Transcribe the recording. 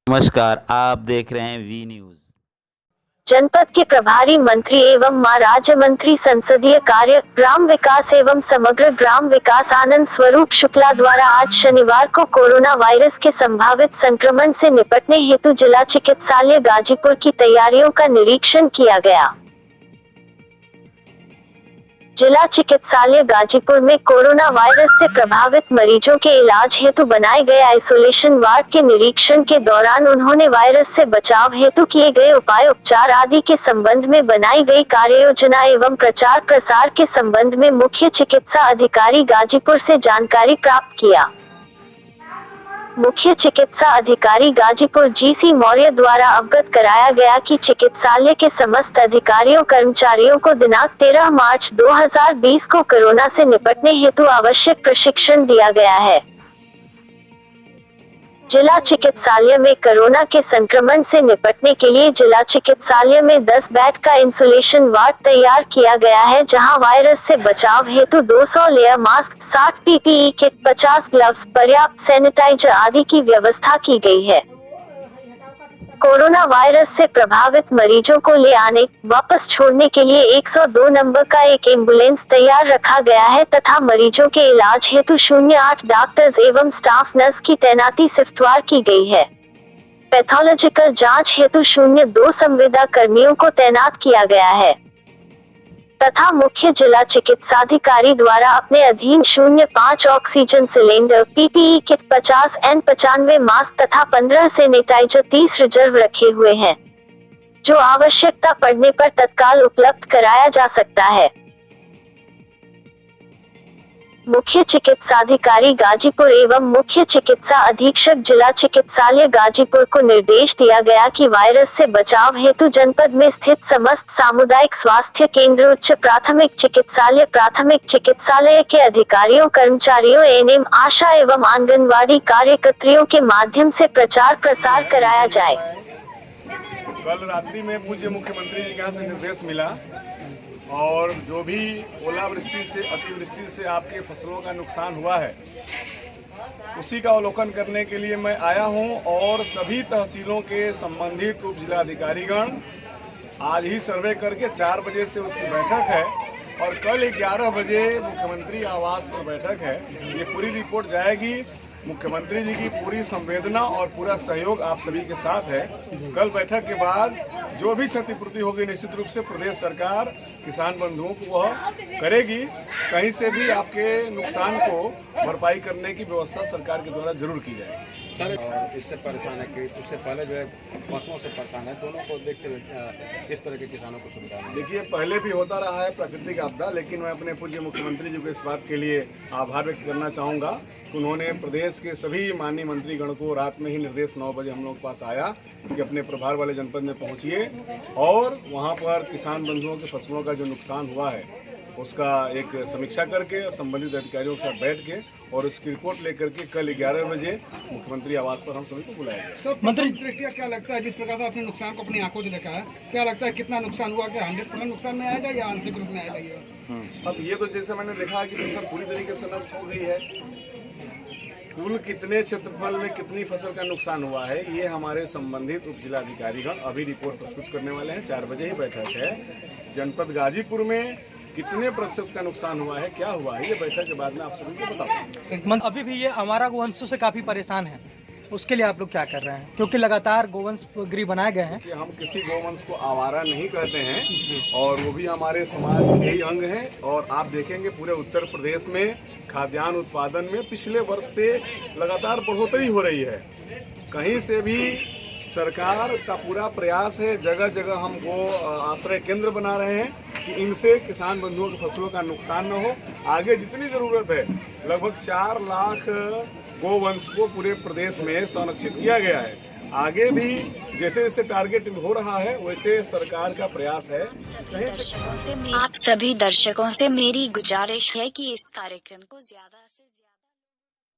नमस्कार, आप देख रहे हैं वी न्यूज। जनपद के प्रभारी मंत्री एवं राज्य मंत्री संसदीय कार्य, ग्राम विकास एवं समग्र ग्राम विकास आनंद स्वरूप शुक्ला द्वारा आज शनिवार को कोरोना वायरस के संभावित संक्रमण से निपटने हेतु जिला चिकित्सालय गाजीपुर की तैयारियों का निरीक्षण किया गया। जिला चिकित्सालय गाजीपुर में कोरोना वायरस से प्रभावित मरीजों के इलाज हेतु बनाए गए आइसोलेशन वार्ड के निरीक्षण के दौरान उन्होंने वायरस से बचाव हेतु किए गए उपाय उपचार आदि के संबंध में बनाई गई कार्ययोजना एवं प्रचार प्रसार के संबंध में मुख्य चिकित्सा अधिकारी गाजीपुर से जानकारी प्राप्त किया। मुख्य चिकित्सा अधिकारी गाजीपुर जी.सी. मौर्य द्वारा अवगत कराया गया कि चिकित्सालय के समस्त अधिकारियों कर्मचारियों को दिनांक 13 मार्च 2020 को कोरोना से निपटने हेतु आवश्यक प्रशिक्षण दिया गया है। जिला चिकित्सालय में कोरोना के संक्रमण से निपटने के लिए जिला चिकित्सालय में 10 बेड का इंसुलेशन वार्ड तैयार किया गया है, जहां वायरस से बचाव हेतु 200 layer mask, 60 PPE kit, 50 gloves, पर्याप्त सैनिटाइजर आदि की व्यवस्था की गई है। कोरोना वायरस से प्रभावित मरीजों को ले आने वापस छोड़ने के लिए 102 नंबर का एक एम्बुलेंस तैयार रखा गया है तथा मरीजों के इलाज हेतु 08 डॉक्टर्स एवं स्टाफ नर्स की तैनाती शिफ्टवार की गई है। पैथोलॉजिकल जांच हेतु 02 संविदा कर्मियों को तैनात किया गया है तथा मुख्य जिला चिकित्साधिकारी द्वारा अपने अधीन 05 oxygen cylinder, PPE kit, 50 N95 mask तथा 15 सैनिटाइजर 30 रिजर्व रखे हुए हैं, जो आवश्यकता पड़ने पर तत्काल उपलब्ध कराया जा सकता है। मुख्य चिकित्साधिकारी गाजीपुर एवं मुख्य चिकित्सा अधीक्षक जिला चिकित्सालय गाजीपुर को निर्देश दिया गया कि वायरस से बचाव हेतु जनपद में स्थित समस्त सामुदायिक स्वास्थ्य केंद्र, उच्च प्राथमिक चिकित्सालय के अधिकारियों, कर्मचारियों, एएनएम, आशा एवं आंगनवाड़ी कार्यकर्तियों के माध्यम से प्रचार प्रसार कराया जाए। कल रात्रि में पूज्य मुख्यमंत्री जी के यहाँ से निर्देश मिला और जो भी ओलावृष्टि से, अतिवृष्टि से आपके फसलों का नुकसान हुआ है, उसी का अवलोकन करने के लिए मैं आया हूं और सभी तहसीलों के संबंधित उप जिलाधिकारीगण आज ही सर्वे करके 4 बजे से उसकी बैठक है और कल 11 बजे मुख्यमंत्री आवास पर बैठक है। ये पूरी रिपोर्ट जाएगी। मुख्यमंत्री जी की पूरी संवेदना और पूरा सहयोग आप सभी के साथ है। कल बैठक के बाद जो भी क्षतिपूर्ति होगी निश्चित रूप से प्रदेश सरकार किसान बंधुओं को वह करेगी। कहीं से भी आपके नुकसान को भरपाई करने की व्यवस्था सरकार के द्वारा जरूर की जाएगी। सर, और इससे परेशान है कि उससे पहले जो है फसलों से परेशान है, दोनों को देखते हुए किस तरह के किसानों को सुविधा है? देखिए, पहले भी होता रहा है प्राकृतिक आपदा, लेकिन मैं अपने पूज्य मुख्यमंत्री जी को इस बात के लिए आभार व्यक्त करना चाहूँगा कि उन्होंने प्रदेश के सभी माननीय मंत्रीगण को रात में ही निर्देश 9 बजे हम लोग के पास आया कि अपने प्रभार वाले जनपद में पहुँचिए और वहाँ पर किसान बंधुओं के फसलों का जो नुकसान हुआ है उसका एक समीक्षा करके संबंधित अधिकारियों के साथ बैठ के और उसकी रिपोर्ट लेकर के कल 11 बजे मुख्यमंत्री आवास पर हम सभी को बुलाया गया। तो मंत्री दृष्टिया क्या लगता है, जिस प्रकार से आपने नुकसान को अपनी आंखों से देखा है, क्या लगता है कितना नुकसान हुआ? क्या 100% नुकसान में आएगा या आंशिक रूप में आएगा ये? अब ये तो जैसे मैंने देखा कि फसल पूरी तरीके से नष्ट हो गई है। कुल कितने क्षेत्रफल में कितनी फसल का नुकसान हुआ है ये हमारे संबंधित उप जिलाधिकारीगण अभी रिपोर्ट प्रस्तुत करने वाले हैं। 4 बजे ही बैठक है। जनपद गाजीपुर में कितने प्रतिशत का नुकसान हुआ है, क्या हुआ है, ये बैठक के बाद में आप सभी को बताऊंगा। अभी भी ये हमारा गोवंशों से काफी परेशान है, उसके लिए आप लोग क्या कर रहे हैं? क्योंकि लगातार गोवंश गृह बनाए गए हैं। कि हम किसी गोवंश को आवारा नहीं कहते हैं और वो भी हमारे समाज के ही अंग हैं। और आप देखेंगे पूरे उत्तर प्रदेश में खाद्यान्न उत्पादन में पिछले वर्ष से लगातार बढ़ोतरी हो रही है। कहीं से भी सरकार का पूरा प्रयास है, जगह जगह हम गो आश्रय केंद्र बना रहे हैं कि इनसे किसान बंधुओं की फसलों का नुकसान न हो। आगे जितनी ज़रूरत है, लगभग 4 लाख गोवंश को पूरे प्रदेश में संरक्षित किया गया है। आगे भी जैसे जैसे टारगेट हो रहा है वैसे सरकार का प्रयास है। आप सभी दर्शकों से मेरी गुजारिश है कि इस कार्यक्रम को ज्यादा